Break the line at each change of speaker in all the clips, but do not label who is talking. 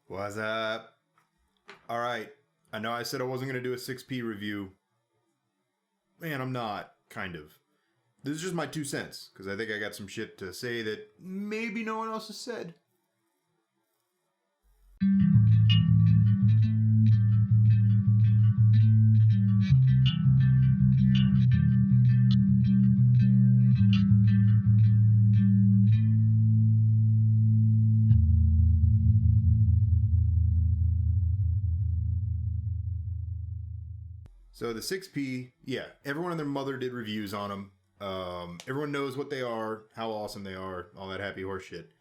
What's up? Alright, I know I said I wasn't going to do a 6P review. Man, I'm not, kind of. This is just my 2 cents, because I think I got some shit to say that maybe no one else has said. So the 6P, yeah, everyone and their mother did reviews on them. Everyone knows what they are, how awesome they are, all that happy horse shit.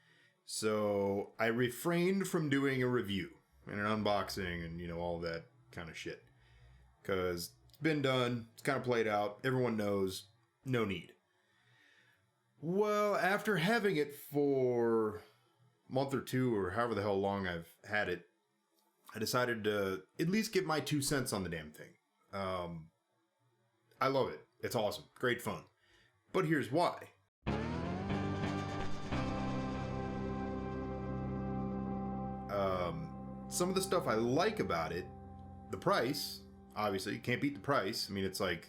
So I refrained from doing a review and an unboxing and, all that kind of shit. Because it's been done, it's kind of played out, everyone knows, no need. Well, after having it for a month or two, or however the hell long I've had it, I decided to at least give my 2 cents on the damn thing. I love it. It's awesome. Great fun. But here's why. Some of the stuff I like about it, the price, obviously, you can't beat the price. I mean, it's like,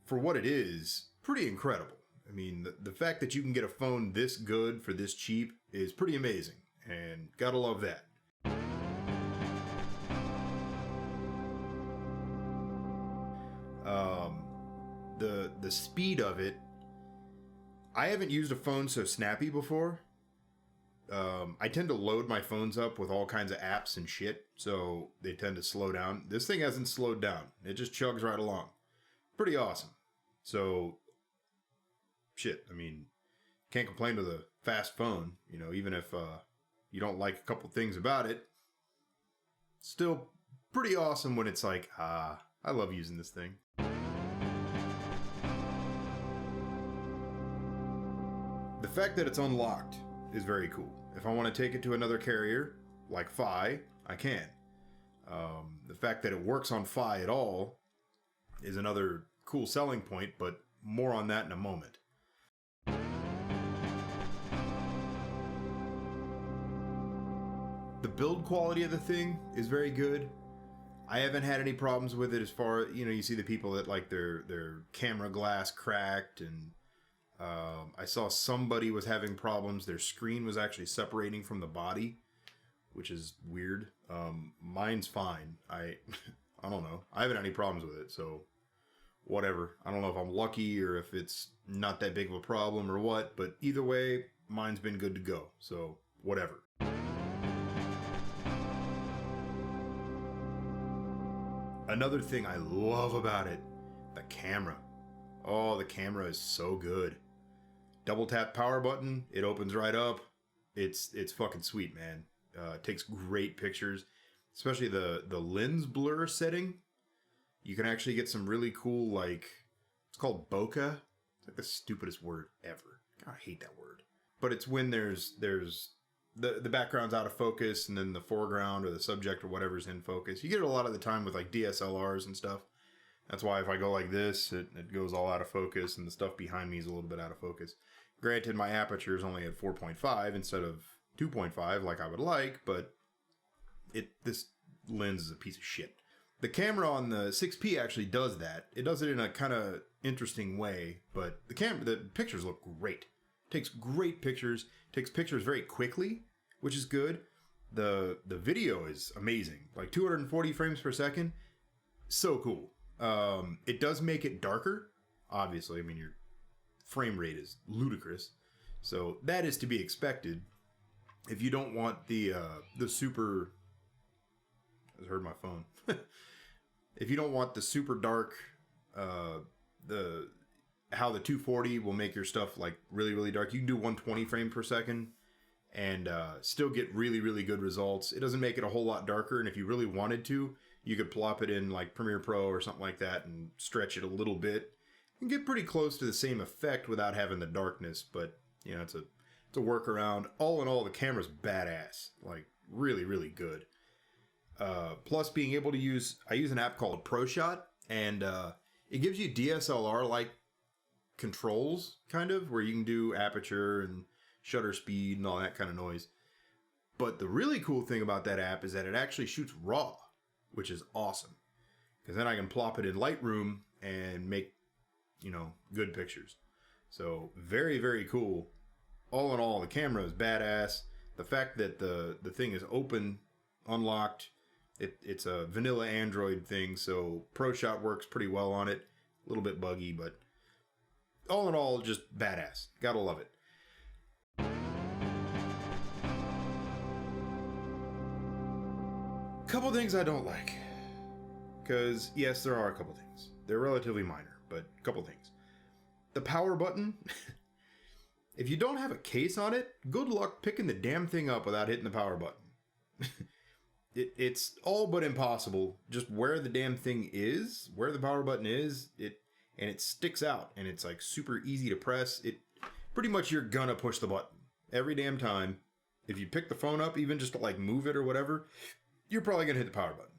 for what it is, pretty incredible. I mean, the fact that you can get a phone this good for this cheap is pretty amazing. And gotta love that. The speed of it, I haven't used a phone so snappy before. I tend to load my phones up with all kinds of apps and shit, so they tend to slow down. This thing hasn't slowed down. It just chugs right along. Pretty awesome. So, shit, I mean, can't complain with a fast phone, even if you don't like a couple things about it. Still pretty awesome when it's like, I love using this thing. The fact that it's unlocked is very cool. If I want to take it to another carrier, like Fi, I can. The fact that it works on Fi at all is another cool selling point, but more on that in a moment. The build quality of the thing is very good. I haven't had any problems with it as far, you see the people that like their camera glass cracked, and I saw somebody was having problems. Their screen was actually separating from the body, which is weird. Mine's fine. I don't know. I haven't had any problems with it, so whatever. I don't know if I'm lucky or if it's not that big of a problem or what, but either way, mine's been good to go, so whatever. Another thing I love about it, the camera. Oh, the camera is so good. Double tap power button, it opens right up. It's fucking sweet, man. It takes great pictures, especially the lens blur setting. You can actually get some really cool, it's called bokeh. It's like the stupidest word ever. God, I hate that word. But it's when there's the background's out of focus and then the foreground or the subject or whatever's in focus. You get it a lot of the time with like DSLRs and stuff. That's why if I go like this, it goes all out of focus and the stuff behind me is a little bit out of focus. Granted, my aperture is only at 4.5 instead of 2.5 like I would like, but this lens is a piece of shit. The camera on the 6P actually does that. It does it in a kind of interesting way, but the pictures look great. It takes great pictures, takes pictures very quickly, which is good. The video is amazing, like 240 frames per second. So cool. It does make it darker, obviously. I mean, your frame rate is ludicrous, so that is to be expected. If you don't want the super, I just heard my phone. If you don't want the super dark, how the 240 will make your stuff like really, really dark, you can do 120 frames per second and still get really, really good results. It doesn't make it a whole lot darker, and if you really wanted to, you could plop it in like Premiere Pro or something like that and stretch it a little bit and get pretty close to the same effect without having the darkness. But it's a workaround. All in all, the camera's badass, like really, really good. Plus being able to I use an app called ProShot, and it gives you DSLR like controls, kind of, where you can do aperture and shutter speed and all that kind of noise. But the really cool thing about that app is that it actually shoots RAW, which is awesome. Because then I can plop it in Lightroom and make, good pictures. So very, very cool. All in all, the camera is badass. The fact that the thing is open, unlocked, it's a vanilla Android thing, so ProShot works pretty well on it. A little bit buggy, but all in all, just badass. Gotta love it. Couple things I don't like. Because, yes, there are a couple things. They're relatively minor, but a couple things. The power button. If you don't have a case on it, good luck picking the damn thing up without hitting the power button. It's all but impossible. Just where the damn thing is, where the power button is, and it sticks out, and it's like super easy to press. Pretty much you're gonna push the button every damn time. If you pick the phone up, even just to like move it or whatever, you're probably gonna hit the power button.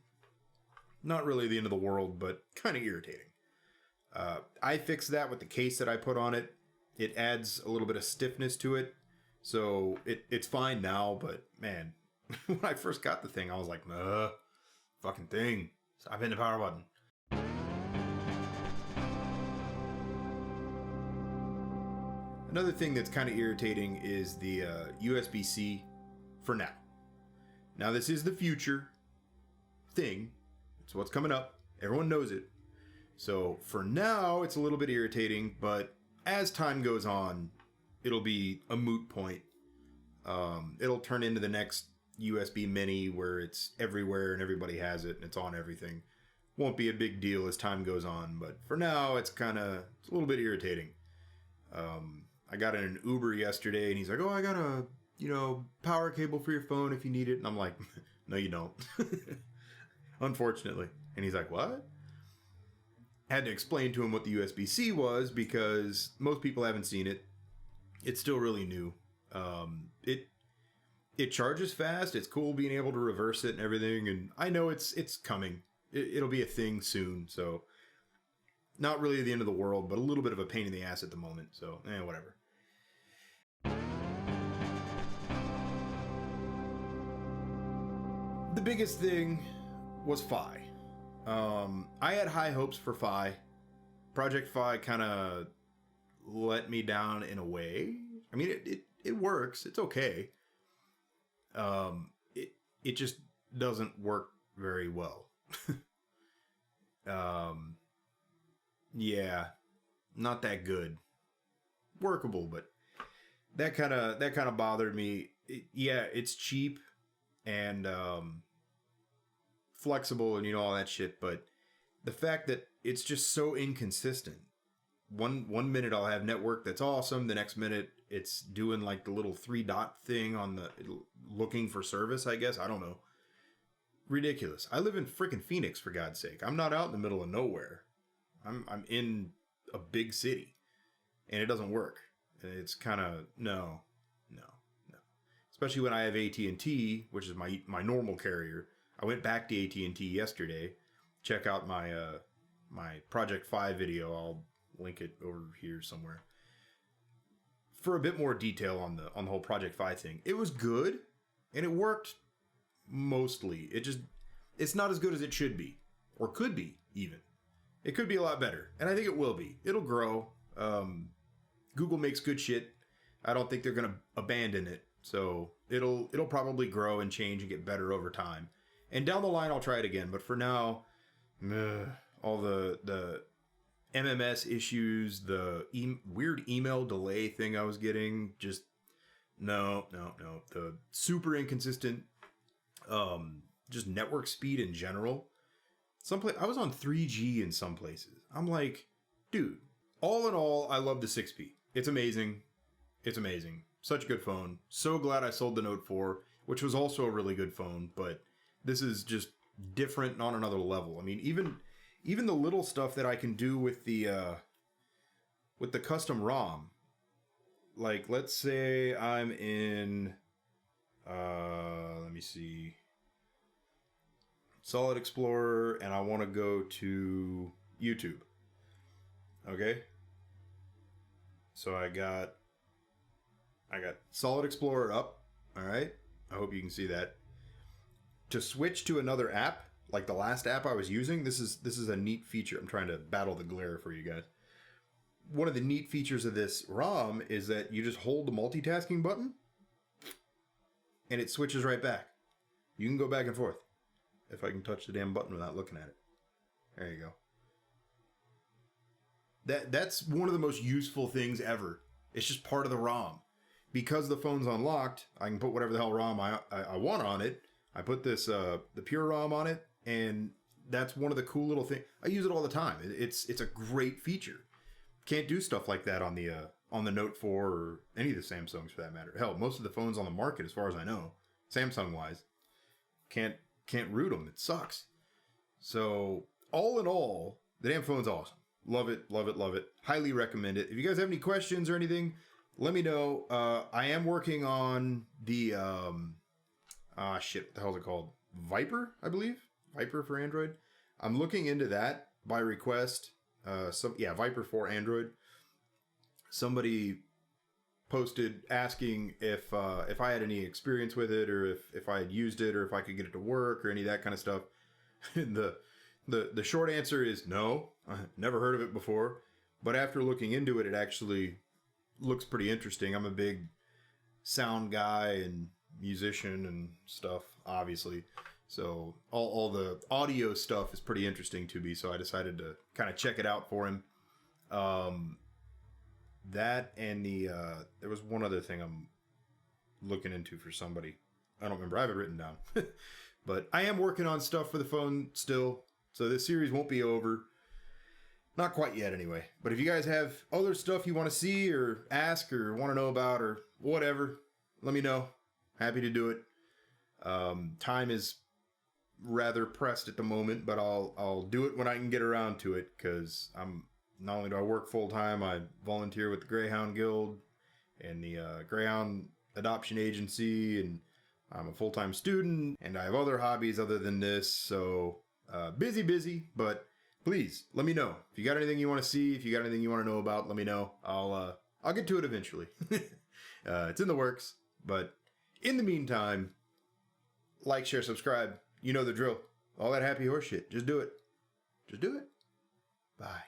Not really the end of the world, but kind of irritating. I fixed that with the case that I put on it. It adds a little bit of stiffness to it, so it's fine now. But man, when I first got the thing, I was like, fucking thing, stop hitting the power button. Another thing that's kind of irritating is the USBC for now. Now this is the future thing. It's what's coming up. Everyone knows it. So for now, it's a little bit irritating, but as time goes on, it'll be a moot point. It'll turn into the next USB Mini where it's everywhere and everybody has it and it's on everything. Won't be a big deal as time goes on, but for now, it's a little bit irritating. I got in an Uber yesterday and he's like, oh, I got a, power cable for your phone if you need it. And I'm like, no, you don't. Unfortunately. And he's like, what? Had to explain to him what the USB-C was because most people haven't seen it. It's still really new. It charges fast. It's cool being able to reverse it and everything. And I know it's coming. It'll be a thing soon. So not really the end of the world, but a little bit of a pain in the ass at the moment. So, whatever. The biggest thing was Fi. I had high hopes for Fi. Project Fi kind of let me down in a way. I mean, it works. It's okay. It just doesn't work very well. Yeah, not that good. Workable, but that kind of bothered me. It's cheap and flexible and all that shit, but the fact that it's just so inconsistent. One minute I'll have network that's awesome, the next minute it's doing like the little 3-dot thing on the looking for service, I guess. I don't know. Ridiculous. I live in freaking Phoenix, for God's sake. I'm not out in the middle of nowhere. I'm in a big city and it doesn't work. It's kind of no. Especially when I have AT&T, which is my normal carrier. I went back to AT&T yesterday. Check out my my Project 5 video. I'll link it over here somewhere for a bit more detail on the whole Project 5 thing. It was good and it worked mostly. It's not as good as it should be, or could be even. It could be a lot better, and I think it will be. It'll grow. Google makes good shit. I don't think they're gonna abandon it, so it'll probably grow and change and get better over time. And down the line, I'll try it again. But for now, all the MMS issues, the weird email delay thing I was getting, just no. The super inconsistent, just network speed in general. I was on 3G in some places. I'm like, dude, all in all, I love the 6P. It's amazing. It's amazing. Such a good phone. So glad I sold the Note 4, which was also a really good phone, but this is just different on another level. I mean, even the little stuff that I can do with the custom ROM. Like, let's say I'm in, let me see, Solid Explorer, and I want to go to YouTube. Okay? So I got Solid Explorer up, all right? I hope you can see that. To switch to another app, like the last app I was using, this is a neat feature. I'm trying to battle the glare for you guys. One of the neat features of this ROM is that you just hold the multitasking button and it switches right back. You can go back and forth. If I can touch the damn button without looking at it. There you go. That's one of the most useful things ever. It's just part of the ROM. Because the phone's unlocked, I can put whatever the hell ROM I want on it. I put this the pure ROM on it, and that's one of the cool little things. I use it all the time. It's a great feature. Can't do stuff like that on the Note 4 or any of the Samsungs for that matter. Hell, most of the phones on the market, as far as I know, Samsung wise, can't root them. It sucks. So all in all, the damn phone's awesome. Love it, love it, love it. Highly recommend it. If you guys have any questions or anything, let me know. I am working on the shit, what the hell is it called? Viper, I believe. Viper for Android. I'm looking into that by request. Viper for Android. Somebody posted asking if I had any experience with it, or if I had used it, or if I could get it to work, or any of that kind of stuff. The short answer is no. I never heard of it before, but after looking into it, it actually looks pretty interesting. I'm a big sound guy and musician and stuff, obviously. So all the audio stuff is pretty interesting to me. So I decided to kind of check it out for him. That and there was one other thing I'm looking into for somebody. I don't remember. I have it written down. But I am working on stuff for the phone still. So this series won't be over. Not quite yet anyway. But if you guys have other stuff you want to see or ask or want to know about or whatever, let me know. Happy to do it. Time is rather pressed at the moment, but I'll do it when I can get around to it, because not only do I work full time, I volunteer with the Greyhound Guild and the Greyhound Adoption Agency, and I'm a full-time student, and I have other hobbies other than this, so busy, but please let me know. If you got anything you want to see, if you got anything you want to know about, let me know. I'll get to it eventually. It's in the works, but in the meantime, like, share, subscribe. You know the drill. All that happy horse shit. Just do it. Just do it. Bye.